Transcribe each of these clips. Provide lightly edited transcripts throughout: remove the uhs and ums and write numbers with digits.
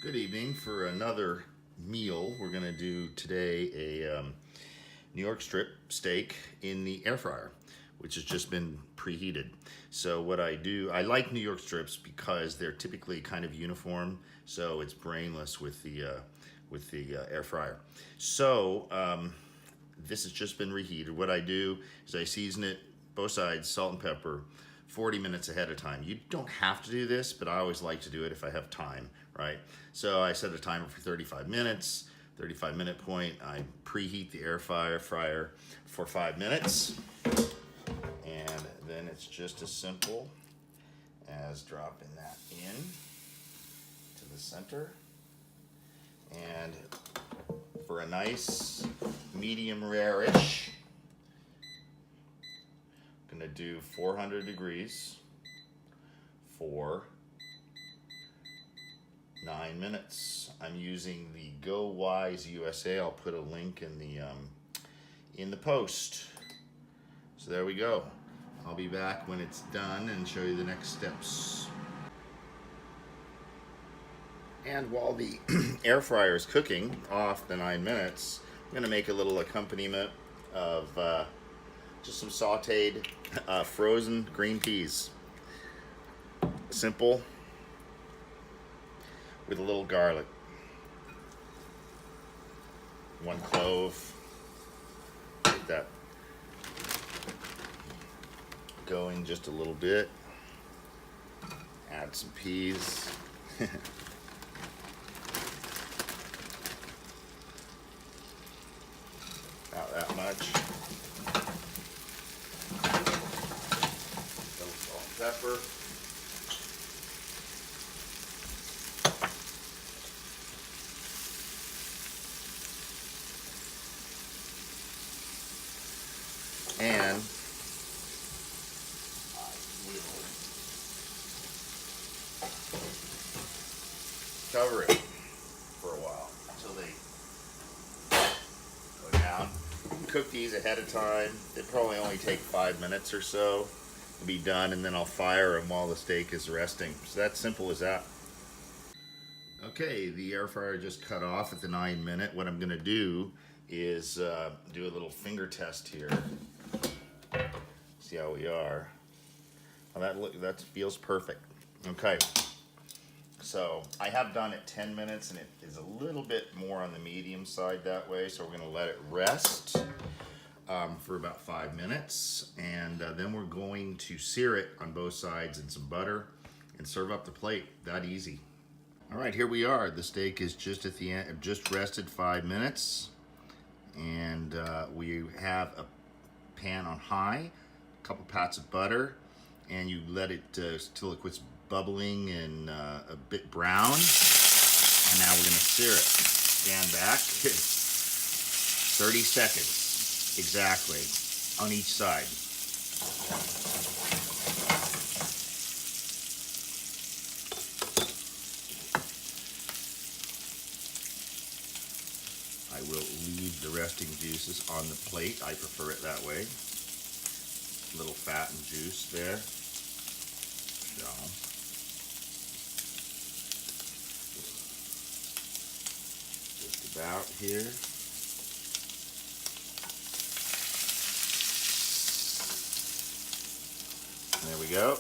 Good evening. For another meal, we're going to do today a New York strip steak in the air fryer, which has just been preheated. So what I do, I like New York strips because they're typically kind of uniform, so it's brainless with the air fryer. So this has just been reheated. What I do is I season it both sides, salt and pepper, 40 minutes ahead of time. You don't have to do this, but I always like to do it if I have time, right? So I set a timer for 35 minutes. 35-minute point, I preheat the air fryer for 5 minutes. And then it's just as simple as dropping that in to the center. And for a nice medium rare-ish, I'm gonna do 400 degrees for 9 minutes. I'm using the Go Wise USA. I'll put a link in the post. So there we go. I'll be back when it's done and show you the next steps. And while the air fryer is cooking off the 9 minutes, I'm gonna make a little accompaniment of just some sauteed frozen green peas. Simple, with a little garlic. 1 clove. Get that going just a little bit. Add some peas. About that much. A little salt and pepper. And I will cover it for a while until they go down. You can cook these ahead of time. They probably only take 5 minutes or so to be done, and then I'll fire them while the steak is resting. So that's simple as that. Okay, the air fryer just cut off at the 9-minute. What I'm gonna do is do a little finger test here. See how we are. Well, that feels perfect. Okay, so I have done it 10 minutes, and it is a little bit more on the medium side that way. So we're going to let it rest for about 5 minutes, and then we're going to sear it on both sides in some butter and serve up the plate. That easy. All right, here we are. The steak is just at the end, just rested 5 minutes, and we have a pan on high. Couple pats of butter, and you let it till it quits bubbling and a bit brown. And now we're gonna sear it. Stand back. 30 seconds exactly on each side. I will leave the resting juices on the plate. I prefer it that way. Little fat and juice there. So just about here. There we go.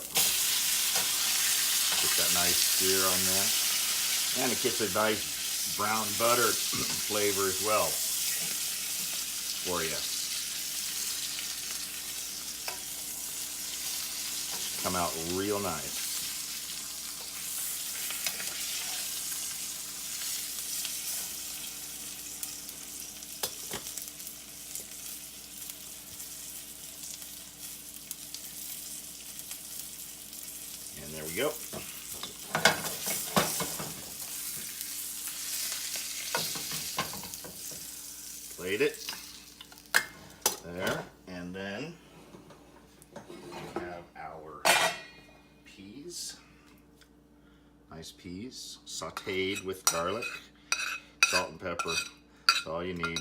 Get that nice sear on there. And it gets a nice brown butter flavor as well for you. Come out real nice. And there we go. Plate it there, and then we have our peas. Nice peas, sauteed with garlic, salt and pepper. That's all you need.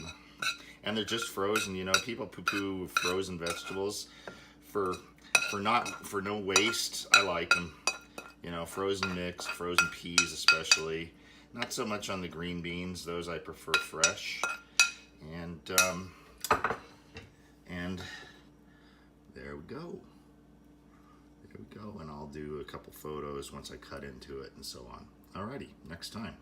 And they're just frozen. You know, people poo-poo frozen vegetables for no waste. I like them. You know, frozen mix, frozen peas especially. Not so much on the green beans; those I prefer fresh. And there we go. There we go. And I'll do a couple photos once I cut into it and so on. Alrighty, next time.